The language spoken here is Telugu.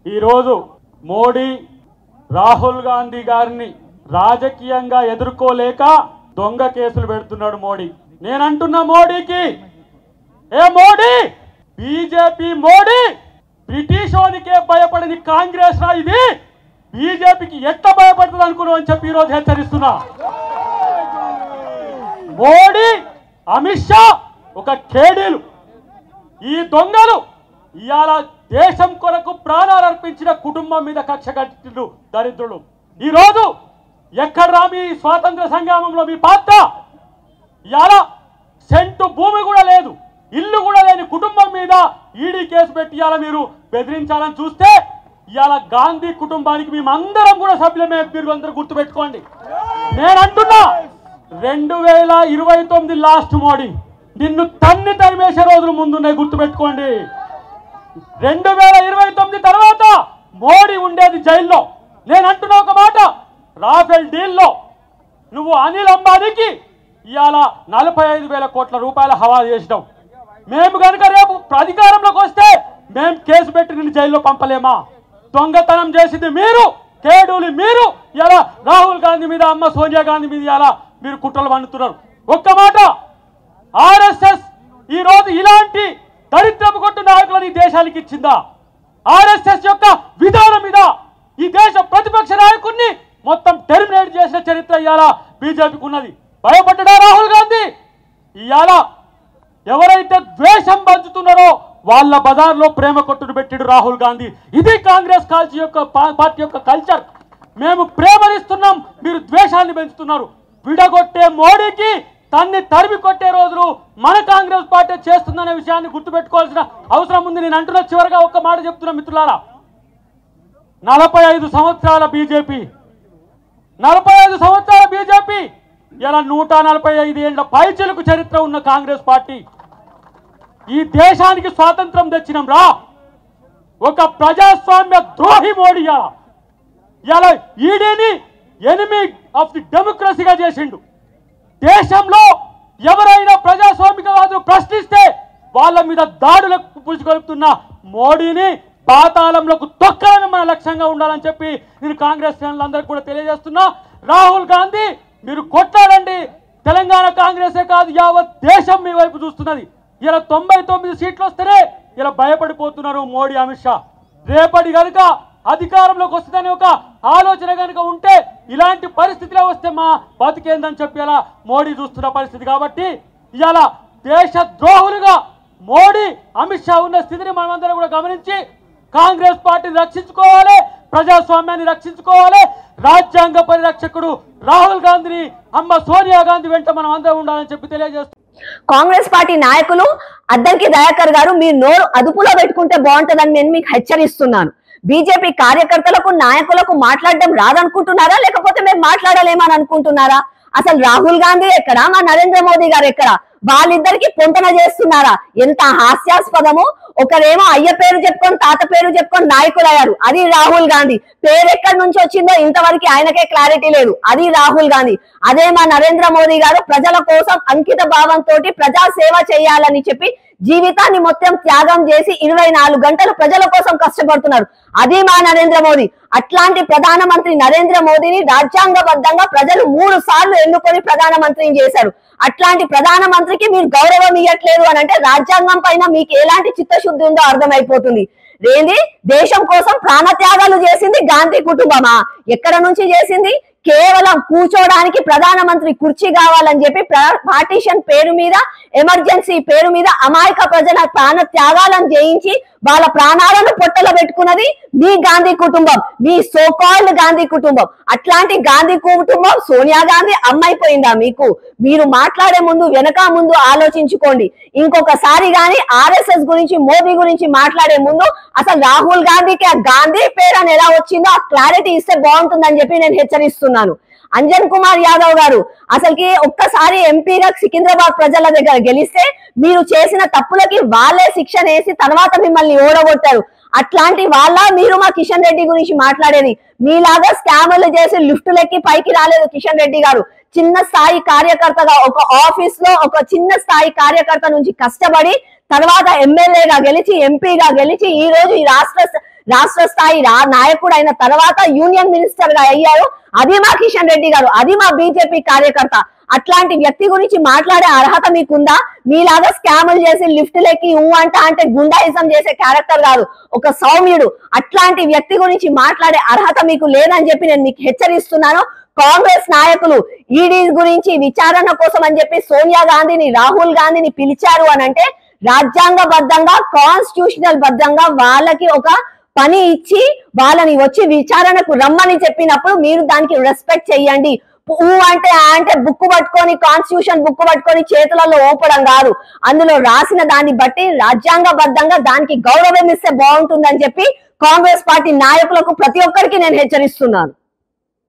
ఈరోజు మోడీ రాహుల్ గాంధీ గారిని రాజకీయంగా ఎదుర్కోలేక దొంగ కేసులు పెడుతున్నాడు మోడీ. నేనంటున్నా మోడీకి, ఏ మోడీ, బీజేపీ మోడీ బ్రిటిష్ వానికే భయపడని కాంగ్రెస్ రా ఇది, బీజేపీకి ఎట్లా భయపడుతుంది అనుకున్నావు అని చెప్పి ఈరోజు హెచ్చరిస్తున్నా. మోడీ అమిత్ షా ఒక కేడీలు, ఈ దొంగలు ఇవాళ దేశం కొరకు ప్రాణాలు అర్పించిన కుటుంబం మీద కక్ష కట్టిండు దరిద్రులు. ఈరోజు ఎక్కడ్రా మీ స్వాతంత్ర సంగ్రామంలో మీ పాత్ర? ఇవాళ సెంటు భూమి కూడా లేదు, ఇల్లు కూడా లేని కుటుంబం మీద ఈడీ కేసు పెట్టి ఇవాళ మీరు బెదిరించాలని చూస్తే ఇవాళ గాంధీ కుటుంబానికి మేమందరం కూడా సభ్యులమే. మీరు అందరూ గుర్తుపెట్టుకోండి. నేనంటున్నా 2029 లాస్ట్ మోడీ, నిన్ను తరిమేసే రోజులు ముందున్నాయి, గుర్తుపెట్టుకోండి. 2029 తర్వాత మోడీ ఉండేది జైల్లో. నేను అంటున్నా ఒక మాట, రాఫెల్ డీల్లో నువ్వు అనిల్ అంబానీకి ఇవాళ 45,000 కోట్ల రూపాయల హవాలా చేసినావు. మేము కనుక రేపు అధికారంలోకి వస్తే మేము కేసు పెట్టి నిన్ను జైల్లో పంపలేమా? దొంగతనం చేసింది మీరు, కేడులు మీరు. ఇలా రాహుల్ గాంధీ మీద, అమ్మ సోనియా గాంధీ మీద ఇలా మీరు కుట్రలు పండుతున్నారు. ఒక్క మాట, ఆర్ఎస్ఎస్ ఈరోజు ఇలాంటి దరిద్రపు కొట్టు నాయకులను ఈ దేశానికి ఇచ్చిందా? ఆర్ఎస్ఎస్ యొక్క విధానం మీద ఈ దేశ ప్రతిపక్ష నాయకుడిని మొత్తం టెర్మినేట్ చేసిన చరిత్ర ఇవాళ బీజేపీకి ఉన్నది. భయపడ్డా రాహుల్ గాంధీ? ఇవాళ ఎవరైతే ద్వేషం పంచుతున్నారో వాళ్ళ బజార్లో ప్రేమ కొట్టుడు పెట్టిడు రాహుల్ గాంధీ. ఇది కాంగ్రెస్ పార్టీ యొక్క కల్చర్. మేము ప్రేమనిస్తున్నాం, మీరు ద్వేషాన్ని పెంచుతున్నారు. విడగొట్టే మోడీకి తరిమి కొట్టే రోజులు మన కాంగ్రెస్ పార్టీ చేస్తుందనే విషయాన్ని గుర్తుపెట్టుకోవాల్సిన అవసరం ఉంది. నేను అంటున్న చివరిగా ఒక్క మాట చెప్తున్నా మిత్రులారా, 45 సంవత్సరాల బీజేపీ, 45 సంవత్సరాల బీజేపీ ఇలా 145 ఏళ్ల పైచిలకు చరిత్ర ఉన్న కాంగ్రెస్ పార్టీ ఈ దేశానికి స్వాతంత్రం తెచ్చినాం రా. ఒక ప్రజాస్వామ్య ద్రోహి మోడీ ఇలా ఈడీని ఎనిమీ ఆఫ్ ది డెమోక్రసీగా చేసిండు. దేశంలో ఎవరైనా ప్రజాస్వామికవాదులు ప్రశ్నిస్తే వాళ్ళ మీద దాడులకు పులుచుకొలుపుతున్న మోడీని పాతాళంలోకి తొక్కాలని మన లక్ష్యంగా ఉండాలని చెప్పి నేను కాంగ్రెస్ శ్రేణులందరికీ కూడా తెలియజేస్తున్నా. రాహుల్ గాంధీ మీరు కొట్లాడండి, తెలంగాణ కాంగ్రెసే కాదు యావత్ దేశం మీ వైపు చూస్తున్నది. ఇలా 99 సీట్లు వస్తేనే ఇలా భయపడిపోతున్నారు మోడీ, అమిత్ షా. రేపటి కనుక అధికారంలోకి వస్తుందని ఒక ఆలోచన కనుక ఉంటే ఇలాంటి పరిస్థితిలో వస్తే మా బతికేందని చెప్పి ఇలా మోడీ చూస్తున్న పరిస్థితి. కాబట్టి ఇవాళ దేశ ద్రోహులుగా మోడీ, అమిత్ షా ఉన్న స్థితిని మనమందరం కూడా గమనించి కాంగ్రెస్ పార్టీని రక్షించుకోవాలి, ప్రజాస్వామ్యాన్ని రక్షించుకోవాలి. రాజ్యాంగ పరిరక్షకుడు రాహుల్ గాంధీని, అమ్మ సోనియా గాంధీ వెంట మనం అందరం ఉండాలని చెప్పి తెలియజేస్తున్నాం. కాంగ్రెస్ పార్టీ నాయకులు అద్దంకి దయాకర్ గారు, మీరు నోరు అదుపులో పెట్టుకుంటే బాగుంటుందని నేను మీకు హెచ్చరిస్తున్నాను. బీజేపీ కార్యకర్తలకు, నాయకులకు మాట్లాడడం రాదనుకుంటున్నారా, లేకపోతే మేము మాట్లాడలేమని అనుకుంటున్నారా? అసలు రాహుల్ గాంధీ ఎక్కడా, మా నరేంద్ర మోదీ గారు ఎక్కడా? వాళ్ళిద్దరికి పొంతన చేస్తున్నారా? ఎంత హాస్యాస్పదము. ఒకరేమో అయ్య పేరు చెప్పుకొని, తాత పేరు చెప్పుకొని నాయకులు అయ్యారు, అది రాహుల్ గాంధీ. పేరు ఎక్కడి నుంచి వచ్చిందో ఇంతవరకు ఆయనకే క్లారిటీ లేదు, అది రాహుల్ గాంధీ. అదే మా నరేంద్ర మోదీ గారు ప్రజల కోసం అంకిత భావంతో ప్రజా సేవ చేయాలని చెప్పి జీవితాన్ని మొత్తం త్యాగం చేసి 24 గంటలు ప్రజల కోసం కష్టపడుతున్నారు, అది మా నరేంద్ర మోదీ. అట్లాంటి ప్రధానమంత్రి నరేంద్ర మోదీని రాజ్యాంగబద్ధంగా ప్రజలు 3 సార్లు ఎన్నుకొని ప్రధానమంత్రిని చేశారు. అట్లాంటి ప్రధానమంత్రికి మీరు గౌరవం ఇవ్వట్లేదు అని అంటే రాజ్యాంగం పైన మీకు ఎలాంటి చిత్తశుద్ధి ఉందో అర్థమైపోతుంది. ఏంది, దేశం కోసం ప్రాణత్యాగాలు చేసింది గాంధీ కుటుంబమా? ఎక్కడ నుంచి చేసింది? కేవలం కూర్చోడానికి ప్రధానమంత్రి కుర్చీ కావాలని చెప్పి పార్టీషన్ పేరు మీద, ఎమర్జెన్సీ పేరు మీద అమాయక ప్రజల ప్రాణ త్యాగాలను చేయించి వాళ్ళ ప్రాణాలను పొట్టలో పెట్టుకున్నది మీ గాంధీ కుటుంబం, మీ సోకాల్డ్ గాంధీ కుటుంబం. అట్లాంటి గాంధీ కుటుంబం సోనియా గాంధీ అమ్మైపోయిందా మీకు? మీరు మాట్లాడే ముందు వెనక ముందు ఆలోచించుకోండి. ఇంకొకసారి గాని ఆర్ఎస్ఎస్ గురించి, మోదీ గురించి మాట్లాడే ముందు అసలు రాహుల్ గాంధీకి ఆ గాంధీ పేరు అని ఎలా వచ్చిందో ఆ క్లారిటీ ఇస్తే బాగుంటుందని చెప్పి నేను హెచ్చరిస్తున్నాను. అంజన్ కుమార్ యాదవ్ గారు, అసలుకి ఒక్కసారి ఎంపీగా సికింద్రాబాద్ ప్రజల దగ్గర గెలిస్తే మీరు చేసిన తప్పులకి వాళ్ళే శిక్షణ వేసి తర్వాత మిమ్మల్ని ఓడగొట్టారు. అట్లాంటి వాళ్ళ మీరు మా కిషన్ రెడ్డి గురించి మాట్లాడేది? మీలాగా స్కామర్లు చేసి లిఫ్టులెక్కి పైకి రాలేదు కిషన్ రెడ్డి గారు. చిన్న స్థాయి కార్యకర్తగా ఒక ఆఫీస్ లో ఒక చిన్న స్థాయి కార్యకర్త నుంచి కష్టపడి తర్వాత ఎమ్మెల్యేగా గెలిచి, ఎంపీగా గెలిచి ఈ రోజు ఈ రాష్ట్ర రాష్ట్ర స్థాయి నాయకుడు అయిన తర్వాత యూనియన్ మినిస్టర్ గా అయ్యారు. అది మా కిషన్ రెడ్డి గారు, అది మా బీజేపీ కార్యకర్త. అట్లాంటి వ్యక్తి గురించి మాట్లాడే అర్హత మీకుందా? మీలాగా స్కాములు చేసి లిఫ్టులకి అంటే గుండాయిజం చేసే క్యారెక్టర్ కాదు, ఒక సౌమ్యుడు. అట్లాంటి వ్యక్తి గురించి మాట్లాడే అర్హత మీకు లేదని చెప్పి నేను మీకు హెచ్చరిస్తున్నాను. కాంగ్రెస్ నాయకులు ఈడీ గురించి విచారణ కోసం అని చెప్పి సోనియా గాంధీని, రాహుల్ గాంధీని పిలిచారు అని అంటే రాజ్యాంగబద్ధంగా, కాన్స్టిట్యూషనల్ బద్ధంగా వాళ్ళకి ఒక పని ఇచ్చి వాళ్ళని వచ్చి విచారణకు రమ్మని చెప్పినప్పుడు మీరు దానికి రెస్పెక్ట్ చెయ్యండి. అంటే బుక్ పట్టుకొని, కాన్స్టిట్యూషన్ బుక్ పట్టుకొని చేతులలో ఊపడం కాదు. అందులో రాసిన దాన్ని బట్టి రాజ్యాంగబద్ధంగా దానికి గౌరవం ఇస్తే బాగుంటుందని చెప్పి కాంగ్రెస్ పార్టీ నాయకులకు ప్రతి ఒక్కరికి నేను హెచ్చరిస్తున్నాను.